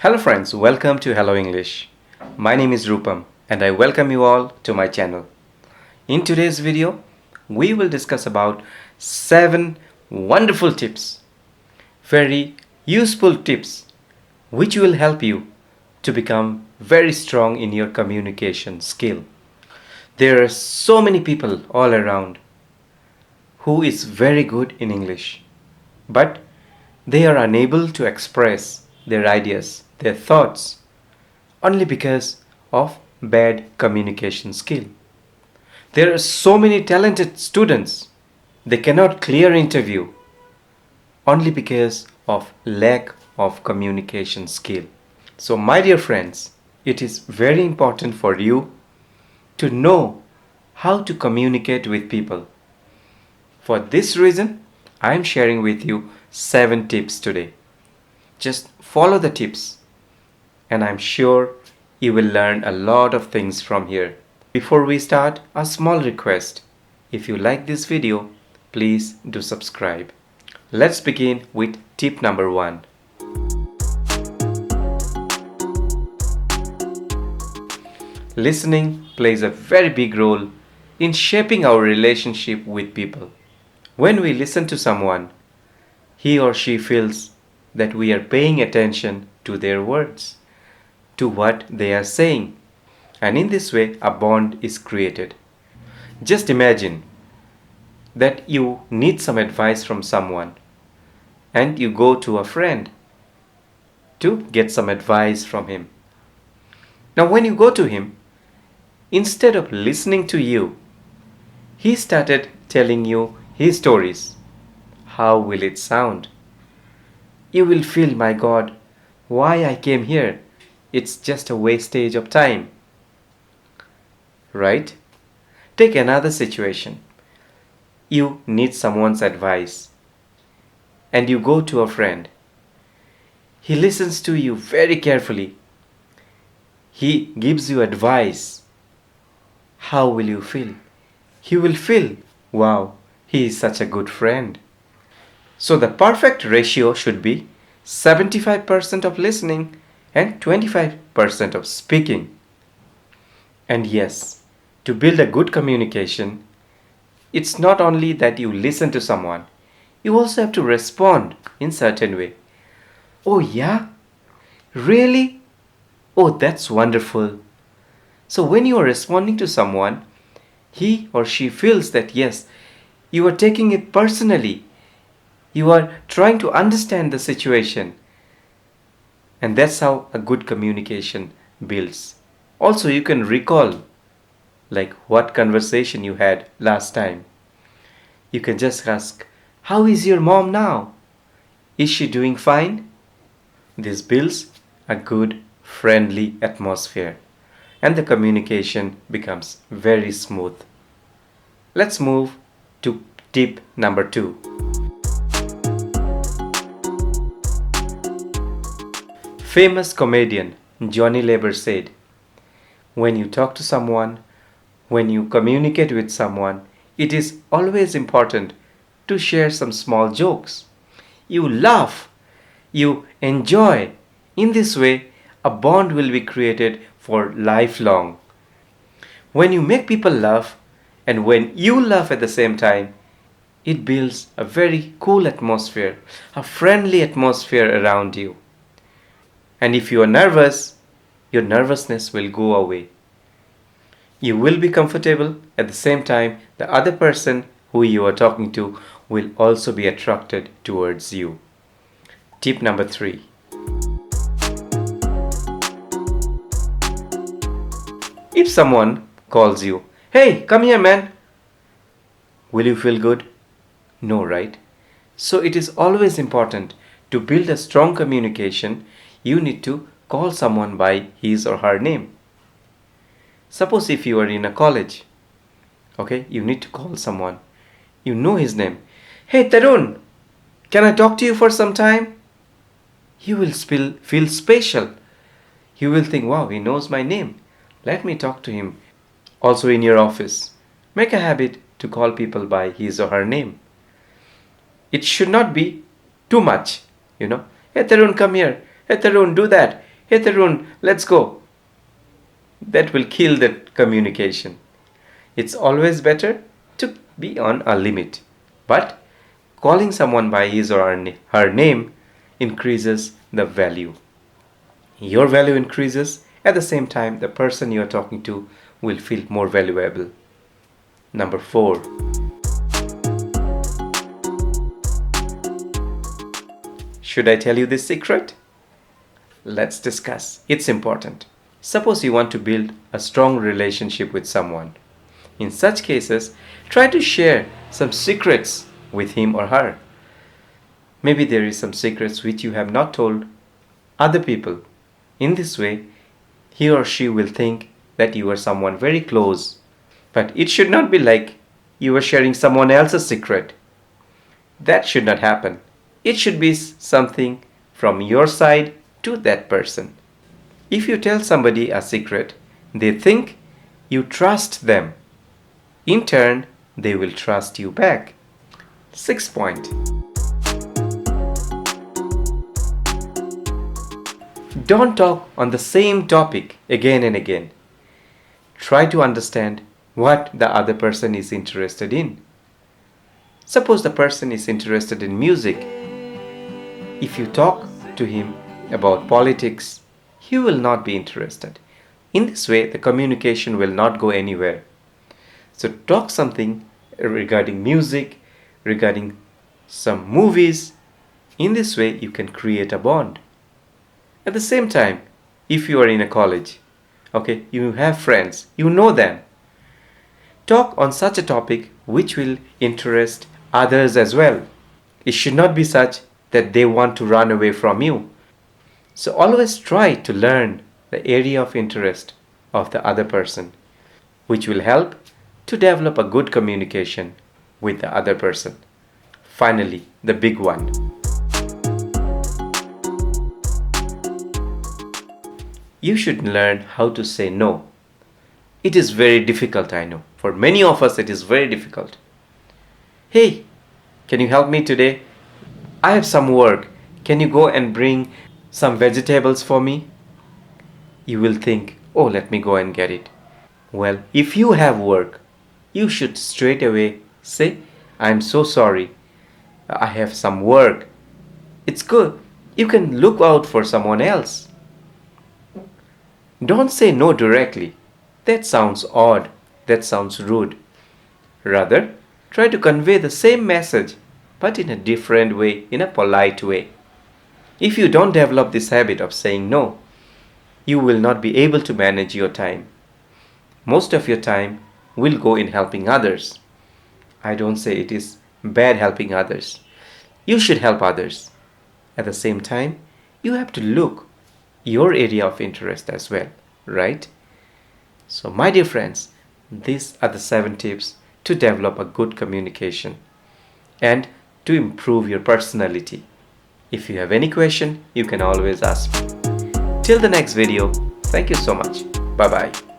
Hello friends, welcome to Hello English. My name is Rupam and I welcome you all to my channel. In today's video, we will discuss about 7 wonderful tips, very useful tips which will help you to become very strong in your communication skill. There are so many people all around who is very good in English, but they are unable to express their ideas, their thoughts, only because of bad communication skill. There are so many talented students, they cannot clear interview only because of lack of communication skill. So my dear friends, it is very important for you to know how to communicate with people. For this reason, I am sharing with you 7 tips today. Just follow the tips and I'm sure you will learn a lot of things from here. Before we start, a small request. If you like this video, please do subscribe. Let's begin with tip number 1. Listening plays a very big role in shaping our relationship with people. When we listen to someone, he or she feels that we are paying attention to their words, to what they are saying, and in this way a bond is created. Just imagine that you need some advice from someone and you go to a friend to get some advice from him. Now when you go to him, instead of listening to you, he started telling you his stories. How will it sound? You will feel, my God, why I came here? It's just a wastage of time. Right? Take another situation. You need someone's advice and you go to a friend. He listens to you very carefully. He gives you advice. How will you feel? You will feel, wow, he is such a good friend. So the perfect ratio should be 75% of listening and 25% of speaking. And yes, to build a good communication, it's not only that you listen to someone, you also have to respond in certain way. Oh yeah? Really? Oh, that's wonderful. So when you are responding to someone, he or she feels that yes, you are taking it personally. You are trying to understand the situation. And that's how a good communication builds. Also, you can recall like what conversation you had last time. You can just ask, how is your mom now? Is she doing fine? This builds a good, friendly atmosphere and the communication becomes very smooth. Let's move to tip number 2. Famous comedian Johnny Leber said, when you talk to someone, when you communicate with someone, it is always important to share some small jokes. You laugh, you enjoy. In this way, a bond will be created for lifelong. When you make people laugh and when you laugh at the same time, it builds a very cool atmosphere, a friendly atmosphere around you. And if you are nervous, your nervousness will go away. You will be comfortable. At the same time, the other person who you are talking to will also be attracted towards you. Tip number 3. If someone calls you, hey, come here, man. Will you feel good? No, right? So it is always important to build a strong communication. You need to call someone by his or her name. Suppose if you are in a college, okay, you need to call someone. You know his name. Hey, Tarun, can I talk to you for some time? You will feel special. You will think, wow, he knows my name. Let me talk to him. Also in your office, make a habit to call people by his or her name. It should not be too much, Hey Tarun, come here. Hey Tarun, do that. "Hey Tarun, let's go." That will kill the communication. It's always better to be on a limit. But calling someone by his or her name increases the value. Your value increases, at the same time, the person you are talking to will feel more valuable. Number 4. Should I tell you this secret? Let's discuss. It's important. Suppose you want to build a strong relationship with someone. In such cases, try to share some secrets with him or her. Maybe there is some secrets which you have not told other people. In this way, he or she will think that you are someone very close. But it should not be like you are sharing someone else's secret. That should not happen. It should be something from your side to that person. If you tell somebody a secret, they think you trust them. In turn, they will trust you back. 6th point. Don't talk on the same topic again and again. Try to understand what the other person is interested in. Suppose the person is interested in music. If you talk to him about politics, he will not be interested. In this way, the communication will not go anywhere. So talk something regarding music, regarding some movies. In this way, you can create a bond. At the same time, if you are in a college, okay, you have friends, you know them. Talk on such a topic which will interest others as well. It should not be such that they want to run away from you. So always try to learn the area of interest of the other person, which will help to develop a good communication with the other person. Finally, the big one. You should learn how to say no. It is very difficult, I know. For many of us, it is very difficult. "Hey, can you help me today? I have some work. Can you go and bring some vegetables for me?" You will think, "Oh, let me go and get it." Well, if you have work, you should straight away say, "I'm so sorry. I have some work." It's good. You can look out for someone else. Don't say no directly. That sounds odd. That sounds rude. Rather, try to convey the same message, but in a different way, in a polite way. If you don't develop this habit of saying no, you will not be able to manage your time. Most of your time will go in helping others. I don't say it is bad helping others. You should help others. At the same time, you have to look your area of interest as well, right? So my dear friends, these are the 7 tips to develop a good communication and to improve your personality. If you have any question, you can always ask me. Till the next video, thank you so much. Bye bye.